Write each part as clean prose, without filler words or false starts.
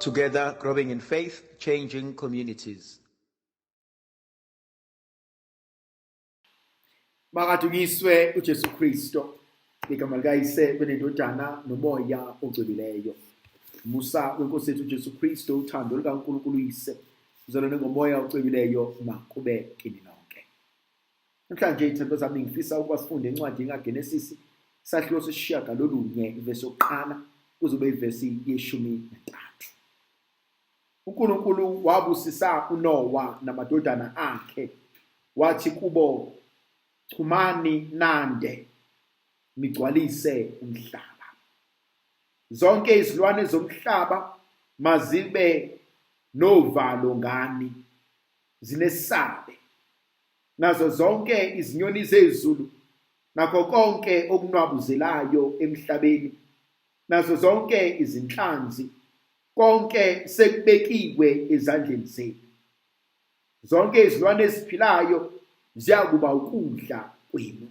Together, growing in faith, changing communities. Makadunyiswe uJesu Kristo, igama likayise benendodana nomoya ogcweleyo. Musa wenkosi yethu uJesu Kristo, uthando likaNkulunkulu uyise, uzalwane ngomoya ogcweleyo makube kini nonke. Namhlanje ithando zami ngifisa ukuba sifunde incwadi kaGenesisi, isahluko sesishiyagalolunye, ivesi yokuqala kuzobe ivesi ye-13. uNkulunkulu wabusisa uNowa namadodana akhe, wathi kubo, chumani nande, migcwalise umhlaba. Zonke izilwane zomhlaba mazibe novalo ngani, zinesabe. Nazo zonke izinyoni zezulu, nakho konke okunwabuzelayo emhlabeni, nazo zonke izinhlanzi, konke sekubekiwe ezandleni zenu. Zonke izilwane eziphilayo ziyakuba ukudla kwenu.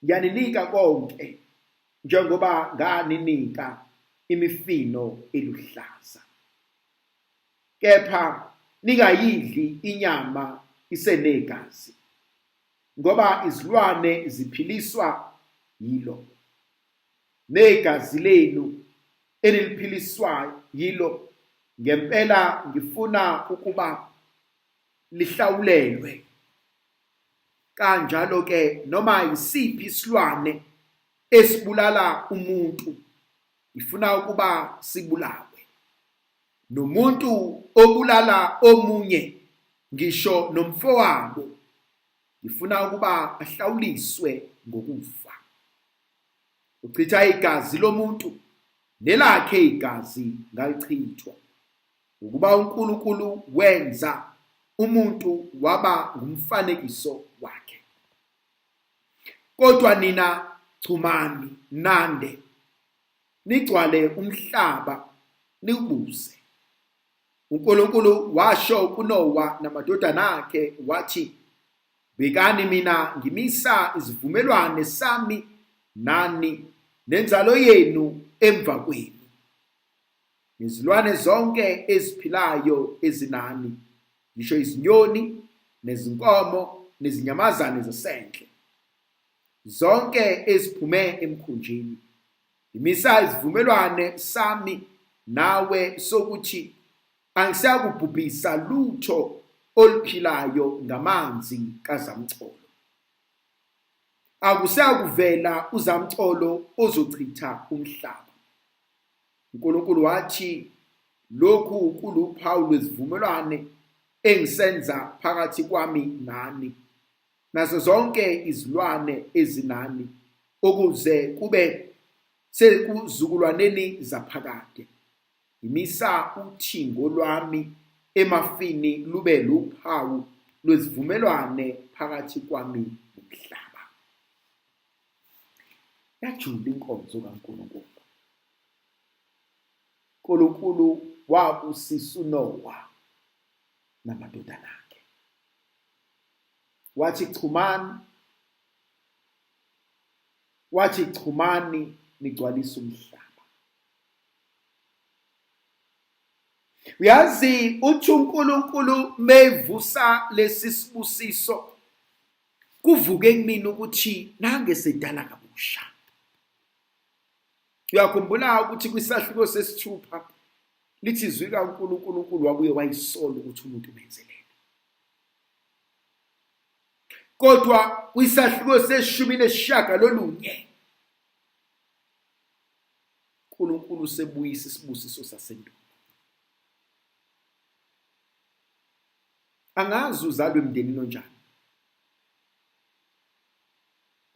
Ngiyaninika konke njengoba nganinika imifino eluhlaza. Kepha ningayidli inyama isenegazi, ngoba izilwane ziphiliswa yilo. Negazi lenu eliphiliswa yilo, ngempela ngifuna ukuba lihlawulelwe. Kanjalo ke noma yisiphi isilwane esibulala umuntu, ifuna ukuba sibulawe. Nomuntu obulala omunye, ngisho nomfowabo, ifuna ukuba ahlawuliswe ngokufa. Uchitha igazi lomuntu, nelakhe igazi ngalichithwa, ukuba uNkulunkulu wenza umuntu waba ngumfanekiso wakhe. Kodwa nina chumani nande, nigcwale umhlaba niwubuse. uNkulunkulu washo kuNowa namadodana akhe wathi, bekani mina ngimisa izivumelwano sami nani nenzalo yenu emva kwenu, nezilwane zonke eziphilayo ezinani, ngisho izinyoni nezinkomo nezinyamazane zasendle, zonke eziphume emkhunjini. Imisa izivumelwane sami nawe sokuthi angisakubhubhisa lutho oluphilayo ngamanzi kazamcolo. Akusakuvela uzamcolo ozochitha umhlaba. uNkulunkulu wathi, lokhu kuluphawu lwezivumelwane engisenza phakathi kwami nani nazo zonke izilwane ezinani, ukuze kube sekuzukulwaneni zaphakade. Imisa uthingo lwami emafini lube luphawu lwezivumelwane phakathi kwami nomhlaba. Yajula inkonzo kaNkulunkulu. uNkulunkulu wabusisa uNowa namadodana akhe, wathi chumani nigcwalise umhlaba. Uyazi uthi uNkulunkulu mevusa lesi sibusiso, kuvuke kumina ukuthi nange sedala kabusha. Uyakhumbula ukuthi kwisahluko sesithupha lithi izwi likaNkulunkulu wabuye wayisola ukuthi umuntu umenzeleni. Kodwa kwisahluko se-18 uNkulunkulu sebuyisa isibusiso sasendulo. Angazi uzalwe emndenini onjani,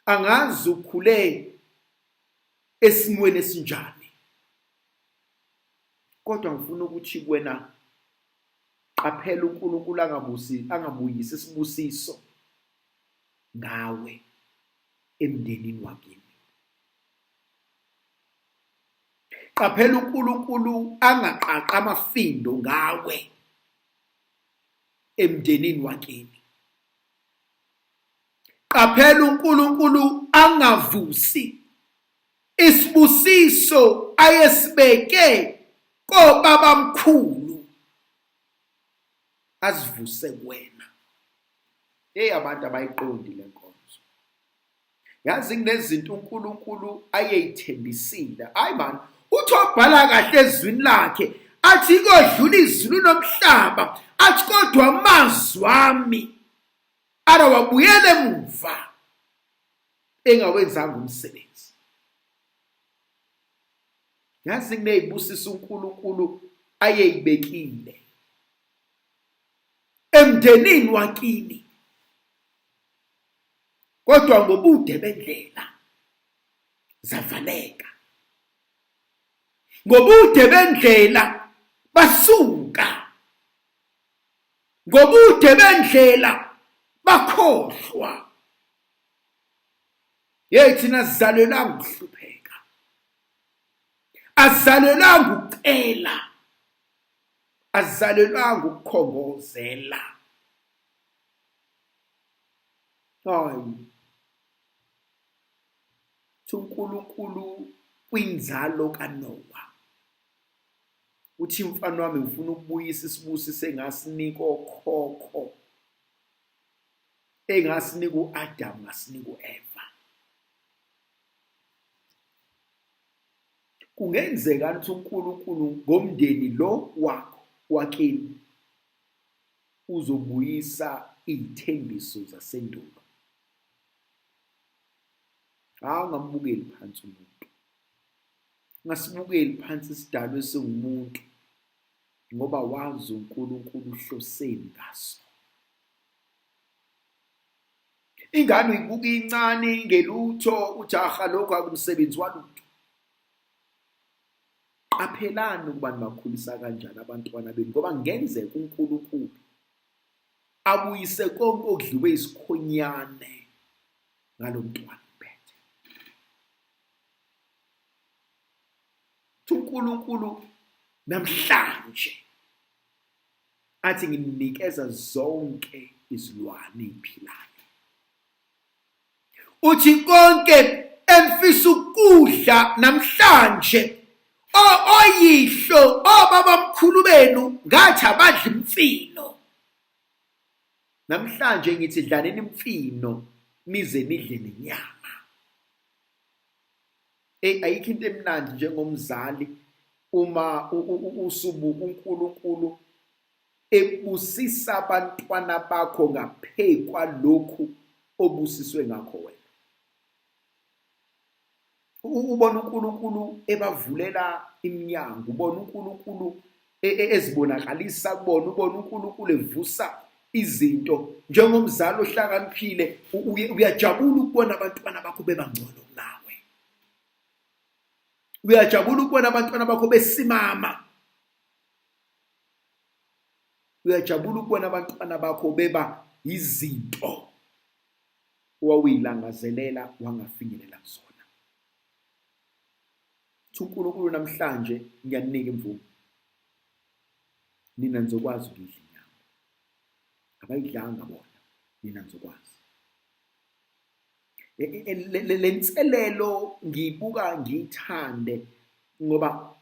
angazi ukhule esimweni esinjani, kodwa ngifuna ukuthi kuwena qaphela uNkulunkulu angabuyisa isibusiso ngawe emndenini wakini. Qaphela uNkulunkulu angaqaqa amafindo ngawe emndenini wakini. Qaphela uNkulunkulu angavusi isibusiso ayesibeke kobabamkhulu asivuse kuwena. Abantu abayiqondi le nkonzo. Yazi kunezinto uNkulunkulu ayeyithembisile. Hayi man, uthi obhala kahle ezwini lakhe athi kodlula izulu nomhlaba, athi kodwa amazwi ami wabuyele emuva engawenzanga umsebenzi. Yazi kuneyibusisa uNkulunkulu ayeyibekile emndenini wakini, kodwa ngobude bendlela zavaleka, ngobude bendlela basuka, ngobude bendlela bakhohlwa. Thina sizalelanga ukuhlupheka, azalelanga ukucela, azalelanga ukukhongozela. uNkulunkulu kwinzalo kaNoah uthi, mfana wami, ngifuna ukubuyisa isibusiso engasinika okhokho, engasinika uAdam, ngasinika uEva. Kungenzeka ukuthi uNkulunkulu ngomndeni lo wakho wakini uzobuyisa izithembiso zasendulo. Ungamubukeli phansi umuntu, ungasibukeli phansi isidalwa esingumuntu, ngoba wazi uNkulunkulu uhloseni ngaso. Ingane uyibuka incane ngelutho, ujaha lokho akumsebenzi walutho. Qaphelani ukuba nibakhulisa kanjani abantwana benu, ngoba ngenzeka uNkulunkulu abuyise konke okudliwe isikhonyane ngalo mntwana. uNkulunkulu namhlanje athi nginikeza zonke izilwane eziphilayo. Uthi konke emfisa ukudla namhlanje, oyihlo obabamkhulu benu ngathi abadla imfino. Namhlanje ngithi dlaneni imfino nize nidle nenyama. Ayikho into emnandi njengomzali uma usubu uNkulunkulu ebusisa abantwana bakho ngaphekwa lokhu obusiswe ngakho wena. Ubona uNkulunkulu ebavulela iminyango, ubona uNkulunkulu ezibonakalisa kubona, ubona uNkulunkulu evusa izinto. Njengomzali ohlakaniphile uyajabula ukubona abantwana bakho bebangcono nawe. Uyajabula ukubona abantwana bakho besimama. Uyajabula ukubona abantwana bakho beba izinto owawuyilangazelela wangafinyelela kuzona. uNkulunkulu namhlanje ngiyaninika imvumo, nina nizokwazi ukudla inyama. Abayidlanga bona, nina nizokwazi. Lenselelo ngiyibuka ngiyithande, ngoba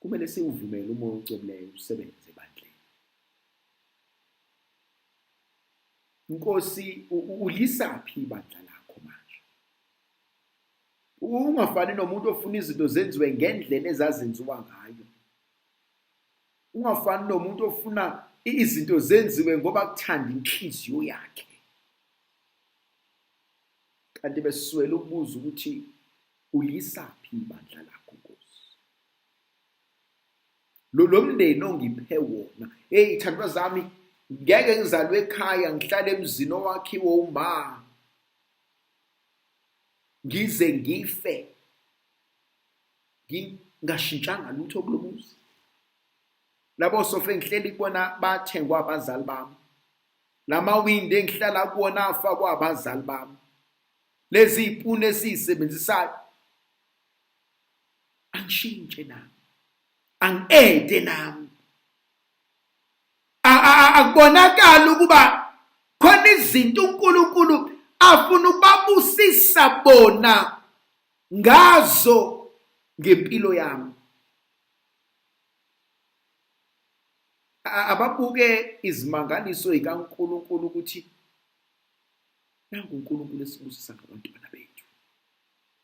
kumele siwuvumele umoya ocebileyo usebenze ebandleni. Nkosi, ulisaphi ibandla lakho manje? Ungafani nomuntu ofuna izinto zenziwe ngendlela ezazenziwa ngayo. Ungafani nomuntu ofuna izinto zenziwe ngoba kuthanda inhliziyo yakhe. Kanti beswele ukubuza ukuthi ulisaphi ibandla lakho Nkosi? Lo mndeni ongiphe wona, thandwa zami, ngeke ngizalwe ekhaya ngihlale emzini owakhiwe uma ngize ngife ngingashintshanga lutho kulo muzi. Labo sofa engihleli kubona bathengwa abazali bami, lamawindi engihlala kuwona afakwa abazali bami, lezi ipune esizisebenzisayo. Angishintshe nami, angede nami. Akubonakala ukuba khona izinto uNkulunkulu afuna ukubabusisa bona ngazo ngempilo yami. Ababuke izimangaliso zikaNkulunkulu ukuthi nangu uNkulunkulu esibusisa ngabantwana bethu.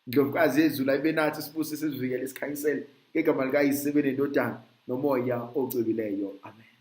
Ndlovukazi yezulu ayibenathi sibusise sivikele isikhanyisele ngegama likaYise benendodana nomoya ocwebileyo. Amen.